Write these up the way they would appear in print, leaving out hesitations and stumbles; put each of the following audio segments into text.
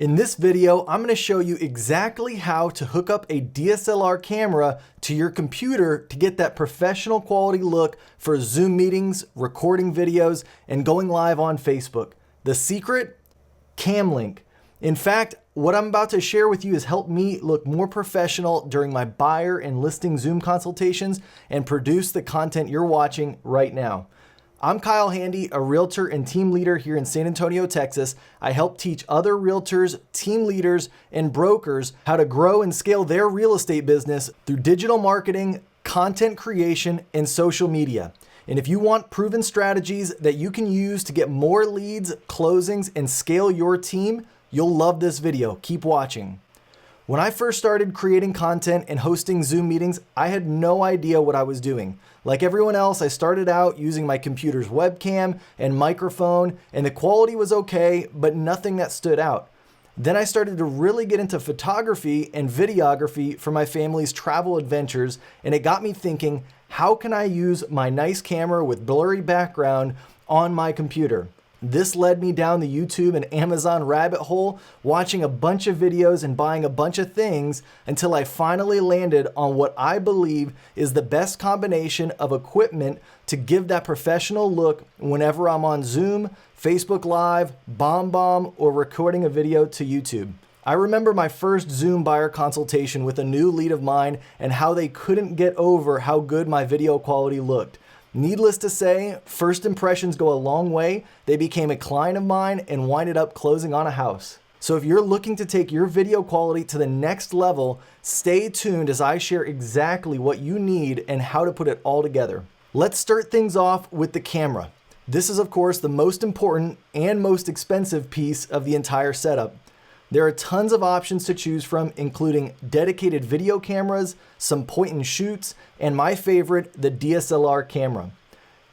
In this video, I'm going to show you exactly how to hook up a DSLR camera to your computer to get that professional quality look for Zoom meetings, recording videos, and going live on Facebook. The secret? CamLink. In fact, what I'm about to share with you has helped me look more professional during my buyer and listing Zoom consultations and produce the content you're watching right now. I'm Kyle Handy, a realtor and team leader here in San Antonio, Texas. I help teach other realtors, team leaders, and brokers how to grow and scale their real estate business through digital marketing, content creation, and social media. And if you want proven strategies that you can use to get more leads, closings, and scale your team, you'll love this video. Keep watching. When I first started creating content and hosting Zoom meetings, I had no idea what I was doing. Like everyone else, I started out using my computer's webcam and microphone, and the quality was okay, but nothing that stood out. Then I started to really get into photography and videography for my family's travel adventures, and it got me thinking, how can I use my nice camera with blurry background on my computer? This led me down the YouTube and Amazon rabbit hole, watching a bunch of videos and buying a bunch of things until I finally landed on what I believe is the best combination of equipment to give that professional look whenever I'm on Zoom, Facebook Live, BombBomb, or recording a video to YouTube. I remember my first Zoom buyer consultation with a new lead of mine and how they couldn't get over how good my video quality looked. Needless to say, first impressions go a long way. They became a client of mine and winded up closing on a house. So if you're looking to take your video quality to the next level, stay tuned as I share exactly what you need and how to put it all together. Let's start things off with the camera. This is of course the most important and most expensive piece of the entire setup. There are tons of options to choose from, including dedicated video cameras, some point and shoots, and my favorite, the DSLR camera.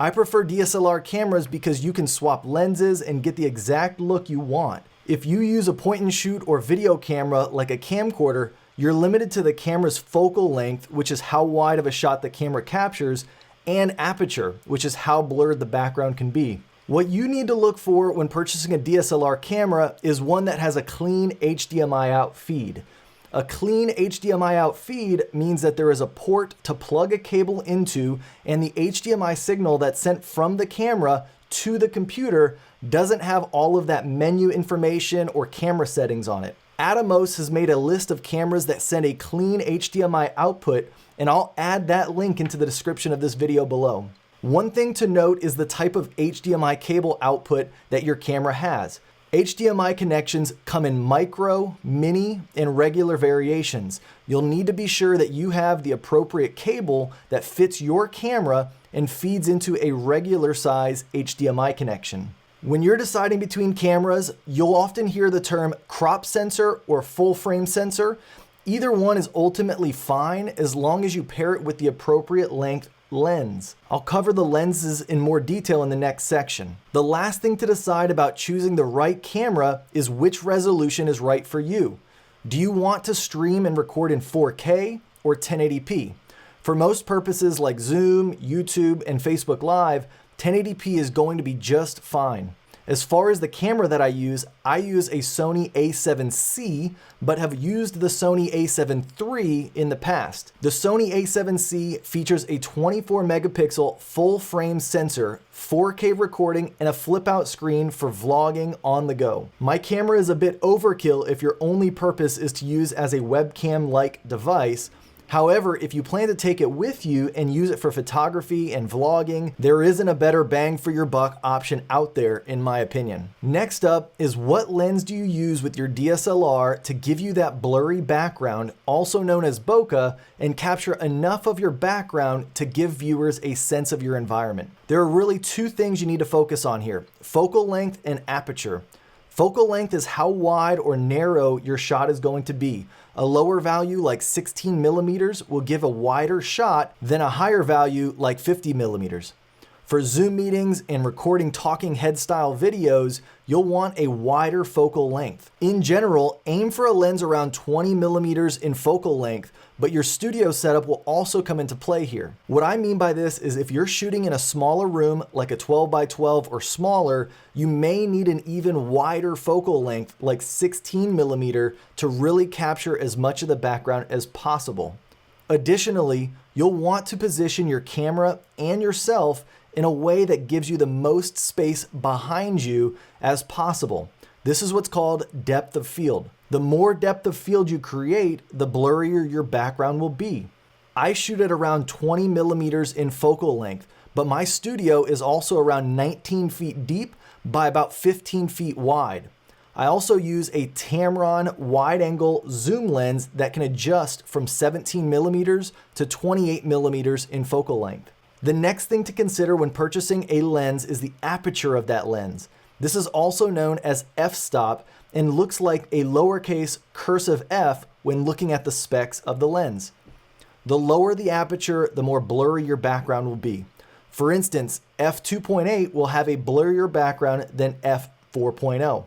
I prefer DSLR cameras because you can swap lenses and get the exact look you want. If you use a point and shoot or video camera like a camcorder, you're limited to the camera's focal length, which is how wide of a shot the camera captures, and aperture, which is how blurred the background can be. What you need to look for when purchasing a DSLR camera is one that has a clean HDMI out feed. A clean HDMI out feed means that there is a port to plug a cable into, and the HDMI signal that's sent from the camera to the computer doesn't have all of that menu information or camera settings on it. Atomos has made a list of cameras that send a clean HDMI output, and I'll add that link into the description of this video below. One thing to note is the type of HDMI cable output that your camera has. HDMI connections come in micro, mini, and regular variations. You'll need to be sure that you have the appropriate cable that fits your camera and feeds into a regular size HDMI connection. When you're deciding between cameras, you'll often hear the term crop sensor or full frame sensor. Either one is ultimately fine as long as you pair it with the appropriate length lens. I'll cover the lenses in more detail in the next section. The last thing to decide about choosing the right camera is which resolution is right for you. Do you want to stream and record in 4K or 1080p? For most purposes like Zoom, YouTube, and Facebook Live, 1080p is going to be just fine. As far as the camera that I use a Sony a7C, but have used the Sony a7 III in the past. The Sony a7C features a 24 megapixel full frame sensor, 4K recording, and a flip out screen for vlogging on the go. My camera is a bit overkill if your only purpose is to use as a webcam-like device. However, if you plan to take it with you and use it for photography and vlogging, there isn't a better bang for your buck option out there, in my opinion. Next up is what lens do you use with your DSLR to give you that blurry background, also known as bokeh, and capture enough of your background to give viewers a sense of your environment. There are really two things you need to focus on here: focal length and aperture. Focal length is how wide or narrow your shot is going to be. A lower value like 16 millimeters will give a wider shot than a higher value like 50 millimeters. For Zoom meetings and recording talking head style videos, you'll want a wider focal length. In general, aim for a lens around 20 millimeters in focal length, but your studio setup will also come into play here. What I mean by this is if you're shooting in a smaller room, like a 12 by 12 or smaller, you may need an even wider focal length, like 16 millimeter, to really capture as much of the background as possible. Additionally, you'll want to position your camera and yourself in a way that gives you the most space behind you as possible. This is what's called depth of field. The more depth of field you create, the blurrier your background will be. I shoot at around 20 millimeters in focal length, but my studio is also around 19 feet deep by about 15 feet wide. I also use a Tamron wide-angle zoom lens that can adjust from 17 millimeters to 28 millimeters in focal length. The next thing to consider when purchasing a lens is the aperture of that lens. This is also known as f-stop and looks like a lowercase cursive f when looking at the specs of the lens. The lower the aperture, the more blurry your background will be. For instance, f2.8 will have a blurrier background than f4.0.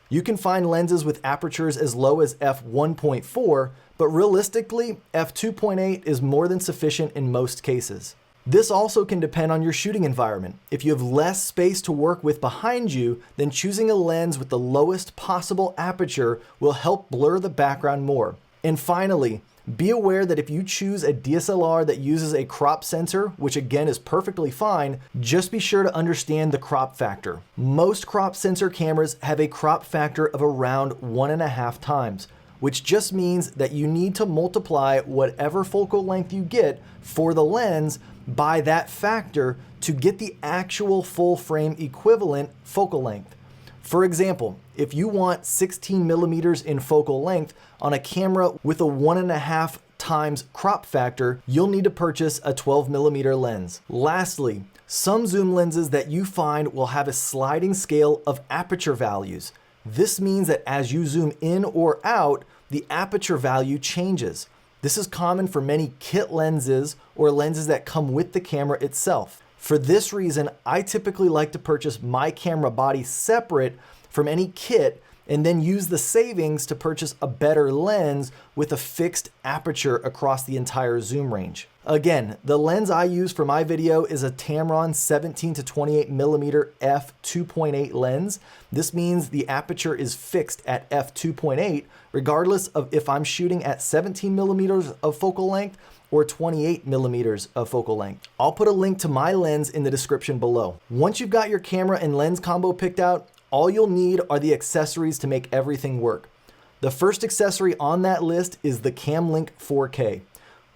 You can find lenses with apertures as low as f1.4, but realistically, f2.8 is more than sufficient in most cases. This also can depend on your shooting environment. If you have less space to work with behind you, then choosing a lens with the lowest possible aperture will help blur the background more. And finally, be aware that if you choose a DSLR that uses a crop sensor, which again is perfectly fine, just be sure to understand the crop factor. Most crop sensor cameras have a crop factor of around 1.5 times, which just means that you need to multiply whatever focal length you get for the lens by that factor to get the actual full frame equivalent focal length. For example, if you want 16 millimeters in focal length on a camera with a 1.5 times crop factor, you'll need to purchase a 12 millimeter lens. Lastly, some zoom lenses that you find will have a sliding scale of aperture values. This means that as you zoom in or out, the aperture value changes. This is common for many kit lenses or lenses that come with the camera itself. For this reason, I typically like to purchase my camera body separate from any kit and then use the savings to purchase a better lens with a fixed aperture across the entire zoom range. Again, the lens I use for my video is a Tamron 17 to 28 millimeter f2.8 lens. This means the aperture is fixed at f2.8 regardless of if I'm shooting at 17 millimeters of focal length or 28 millimeters of focal length. I'll put a link to my lens in the description below. Once you've got your camera and lens combo picked out, all you'll need are the accessories to make everything work. The first accessory on that list is the CamLink 4K.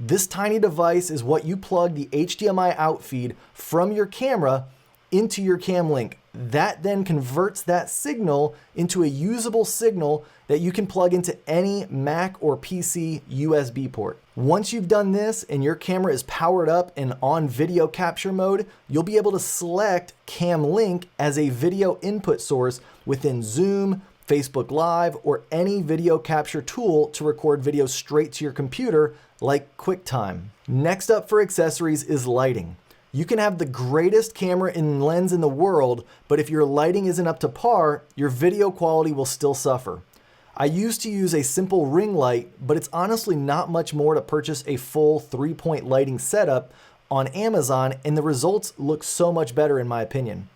This tiny device is what you plug the HDMI out feed from your camera into your CamLink. That then converts that signal into a usable signal that you can plug into any Mac or PC USB port. Once you've done this and your camera is powered up and on video capture mode, you'll be able to select CamLink as a video input source within Zoom, Facebook Live, or any video capture tool to record video straight to your computer like QuickTime. Next up for accessories is lighting. You can have the greatest camera and lens in the world, but if your lighting isn't up to par, your video quality will still suffer. I used to use a simple ring light, but it's honestly not much more to purchase a full 3-point lighting setup on Amazon, and the results look so much better in my opinion.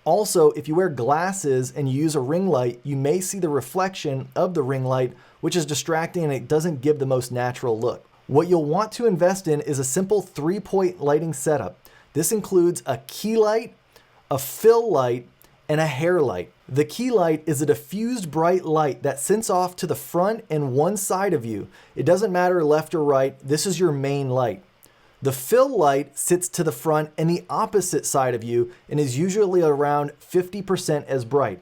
Also, if you wear glasses and you use a ring light, you may see the reflection of the ring light, which is distracting and it doesn't give the most natural look. What you'll want to invest in is a simple 3-point lighting setup. This includes a key light, a fill light, and a hair light. The key light is a diffused bright light that sends off to the front and one side of you. It doesn't matter left or right, this is your main light. The fill light sits to the front and the opposite side of you and is usually around 50% as bright.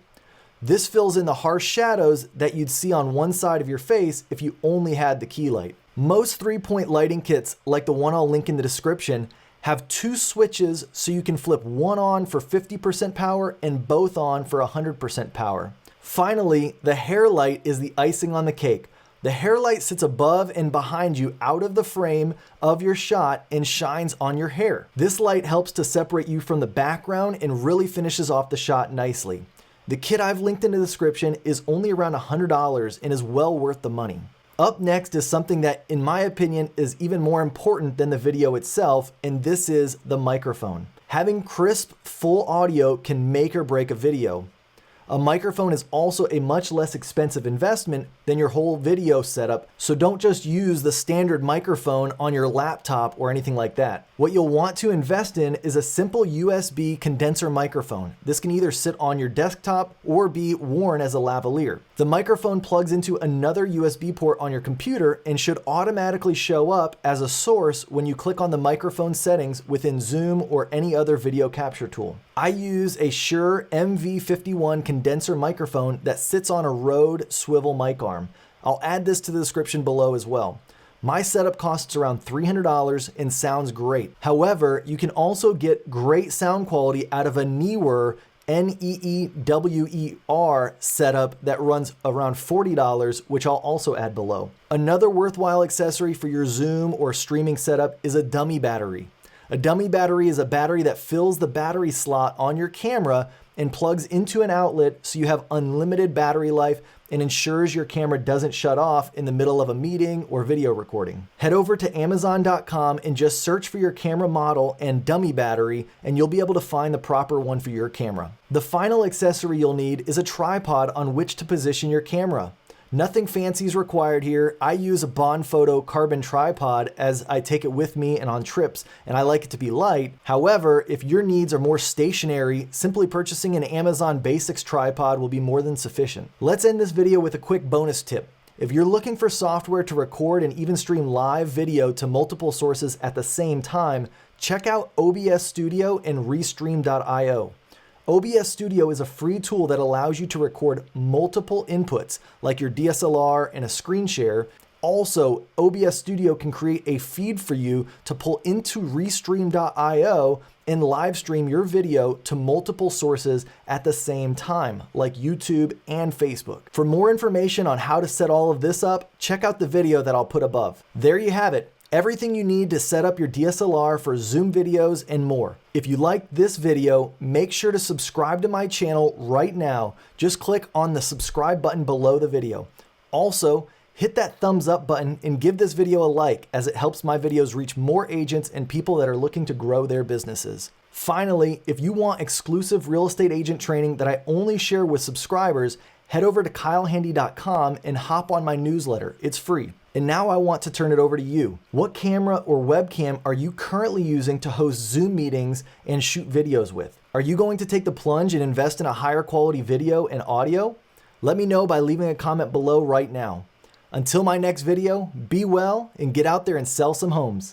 This fills in the harsh shadows that you'd see on one side of your face if you only had the key light. Most 3-point lighting kits, like the one I'll link in the description, have 2 switches so you can flip one on for 50% power and both on for 100% power. Finally, the hair light is the icing on the cake. The hair light sits above and behind you out of the frame of your shot and shines on your hair. This light helps to separate you from the background and really finishes off the shot nicely. The kit I've linked in the description is only around $100 and is well worth the money. Up next is something that, in my opinion, is even more important than the video itself, and this is the microphone. Having crisp, full audio can make or break a video. A microphone is also a much less expensive investment than your whole video setup, so don't just use the standard microphone on your laptop or anything like that. What you'll want to invest in is a simple USB condenser microphone. This can either sit on your desktop or be worn as a lavalier. The microphone plugs into another USB port on your computer and should automatically show up as a source when you click on the microphone settings within Zoom or any other video capture tool. I use a Shure MV51 condenser microphone that sits on a Rode swivel mic arm. I'll add this to the description below as well. My setup costs around $300 and sounds great. However, you can also get great sound quality out of a Neewer Neewer setup that runs around $40, which I'll also add below. Another worthwhile accessory for your Zoom or streaming setup is a dummy battery. A dummy battery is a battery that fills the battery slot on your camera and plugs into an outlet so you have unlimited battery life and ensures your camera doesn't shut off in the middle of a meeting or video recording. Head over to Amazon.com and just search for your camera model and dummy battery, and you'll be able to find the proper one for your camera. The final accessory you'll need is a tripod on which to position your camera. Nothing fancy is required here. I use a Bond Photo carbon tripod as I take it with me and on trips, and I like it to be light. However, if your needs are more stationary, simply purchasing an Amazon Basics tripod will be more than sufficient. Let's end this video with a quick bonus tip. If you're looking for software to record and even stream live video to multiple sources at the same time, check out OBS Studio and Restream.io. OBS Studio is a free tool that allows you to record multiple inputs, like your DSLR and a screen share. Also, OBS Studio can create a feed for you to pull into Restream.io and live stream your video to multiple sources at the same time, like YouTube and Facebook. For more information on how to set all of this up, check out the video that I'll put above. There you have it. Everything you need to set up your DSLR for Zoom videos and more. If you liked this video, make sure to subscribe to my channel right now. Just click on the subscribe button below the video. Also, hit that thumbs up button and give this video a like, as it helps my videos reach more agents and people that are looking to grow their businesses. Finally, if you want exclusive real estate agent training that I only share with subscribers, head over to kylehandy.com and hop on my newsletter. It's free. And now I want to turn it over to you. What camera or webcam are you currently using to host Zoom meetings and shoot videos with? Are you going to take the plunge and invest in a higher quality video and audio? Let me know by leaving a comment below right now. Until my next video, be well and get out there and sell some homes.